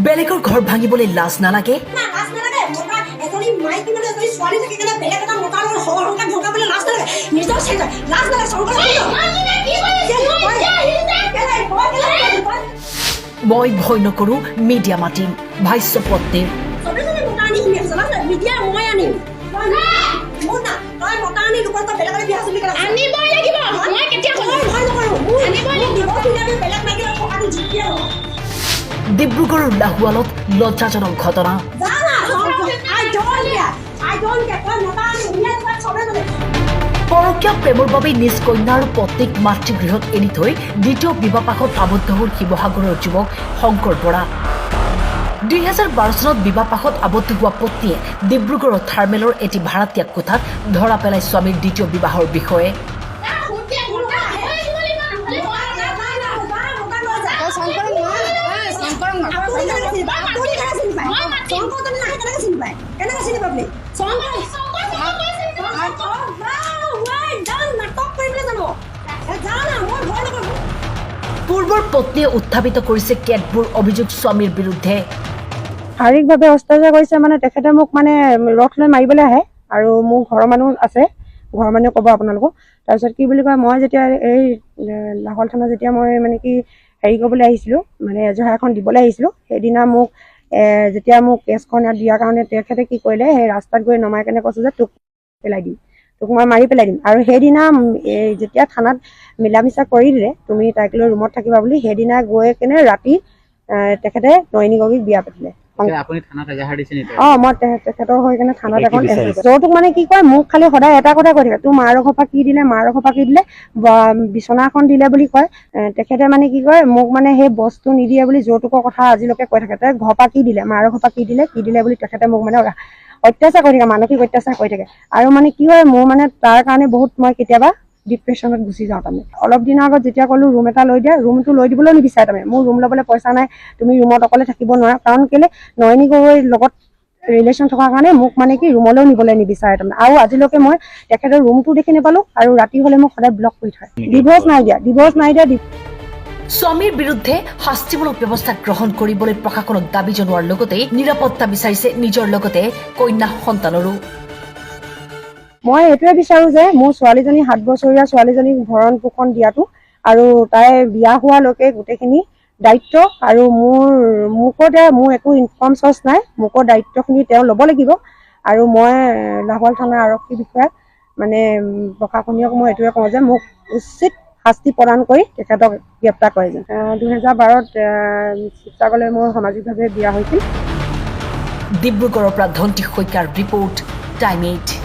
বেলেগৰ ঘৰ ভাঙিবলৈ লাজ নালাগে? মই ভয় নকৰো মিডিয়া মাতিম ভাষ্য পত্নীৰ। ডিব্ৰুগড়ৰ লাহোৱালত লজ্জাজনক ঘটনা। পৰকীয়া প্ৰেমৰ বাবে নিজ কন্যা আৰু পত্নীক মাতৃগৃহত এৰি থৈ দ্বিতীয় বিবাহপাশত আবদ্ধ হ'ল শিৱসাগৰৰ যুৱক শংকৰ বৰা। 2012 চনত বিবাহপাশত আবদ্ধ হোৱা পত্নীয়ে ডিব্ৰুগড়ৰ থাৰ্মেলৰ এটি ভাড়াতীয়া কোঠাত ধৰা পেলাই স্বামীৰ দ্বিতীয় বিবাহৰ বিষয়ে। পূৰ্বৰ পত্নীয়ে উত্থাপিত কৰিছে কেতবোৰ অভিযোগ স্বামীৰ বিৰুদ্ধে। শাৰীৰিকভাৱে অত্যাচাৰ কৰিছে, মানে তেখেতে মোক মানে ৰথ লৈ মাৰিবলৈ আহে আৰু মোৰ ঘৰৰ মানুহ আছে, ঘৰৰ মানুহে ক'ব আপোনালোকক। তাৰপিছত কি বুলি কয়, মই যেতিয়া এই লাহোৱাল থানা যেতিয়া মই মানে কি হেৰি কৰিবলৈ আহিছিলোঁ, মানে এজহাৰ এখন দিবলৈ আহিছিলোঁ, সেইদিনা মোক যেতিয়া মোক কেছখন দিয়াৰ কাৰণে তেখেতে কি কৰিলে, সেই ৰাস্তাত গৈ নমাই কেনে কৈছে যে তোক পেলাই দিম, তোক মই মাৰি পেলাই দিম। আৰু সেইদিনা যেতিয়া থানাত মিলা মিছা কৰি দিলে তুমি তাইক লৈ ৰুমত থাকিবা বুলি, সেইদিনা গৈ কেনে ৰাতি তেখেতে নয়নী গগৈক বিয়া পাতিলে। মই তেখেতৰ হৈ কেনে থানাত এখন যৌতুক মানে কি কয়, মোক খালি সদায় এটা কথা কৈ থাকে, তোৰ মাৰ ঘৰ পৰা কি দিলে, মাৰ ঘৰ পৰা কি দিলে, বিচনা এখন দিলে বুলি কয়। তেখেতে মানে কি কয়, মোক মানে সেই বস্তু নিদিয়ে বুলি যৌতুকৰ কথা আজিলৈকে কৈ থাকে। তাই ঘৰ পৰা কি দিলে, মাৰ ঘৰ পৰা কি দিলে বুলি তেখেতে মোক মানে অত্যাচাৰ কৰি থাকে, মানসিক অত্যাচাৰ কৰি থাকে। আৰু মানে কি হয়, মোৰ মানে তাৰ কাৰণে বহুত মই কেতিয়াবা ডিপ্ৰেশ্যনত গুচি যাওঁ। তাৰমানে অলপ দিনৰ আগত যেতিয়া ক'লো ৰুম এটা লৈ দিয়া, ৰুমটো লৈ দিবলৈও নিবিচাৰে। তাৰমানে মোৰ ৰুম ল'বলৈ পইচা নাই, তুমি ৰুমত অকলে থাকিব নোৱাৰা। কাৰণ কেলে নয়নী গগৈৰ লগত ৰিলেশ্যন থকাৰ কাৰণে মোক মানে কি ৰুমলৈও নিবলৈ নিবিচাৰে। তাৰমানে আৰু আজিলৈকে মই তেখেতৰ ৰুমটো দেখি নাপালোঁ, আৰু ৰাতি হ'লে মোক সদায় ব্লক কৰি থয়। ডিভোৰ্চ নাই দিয়া। স্বামীৰ বিৰুদ্ধে শাস্তিমূলক ব্যৱস্থা গ্ৰহণ কৰিবলৈ প্ৰশাসনক দাবী জনোৱাৰ লগতে নিৰাপত্তা বিচাৰিছে নিজৰ লগতে কন্যা সন্তানৰো। মই এইটোৱে বিচাৰো যে মোৰ ছোৱালীজনী 7 বছৰীয়া ছোৱালীজনীক ভৰণ পোষণ দিয়াটো, আৰু তাই বিয়া হোৱালৈকে গোটেইখিনি দায়িত্ব, আৰু মোৰ একো ইনকাম চ'ৰ্চ নাই, মোকো দায়িত্বখিনি তেওঁ ল'ব লাগিব। আৰু মই লাহোৱাল থানা আৰক্ষী বিষয়াক মানে প্ৰশাসনীয়ক মই এইটোৱে কওঁ যে মোক উচিত শাস্তি প্ৰদান কৰি তেখেতক গ্ৰেপ্তাৰ কৰে যেন। 2012ত শিৱসাগৰলৈ মোৰ সামাজিকভাৱে বিয়া হৈছিল। ডিব্ৰুগড়ৰ পৰা ধন্তি শইকীয়াৰ ৰিপৰ্ট, টাইম 8।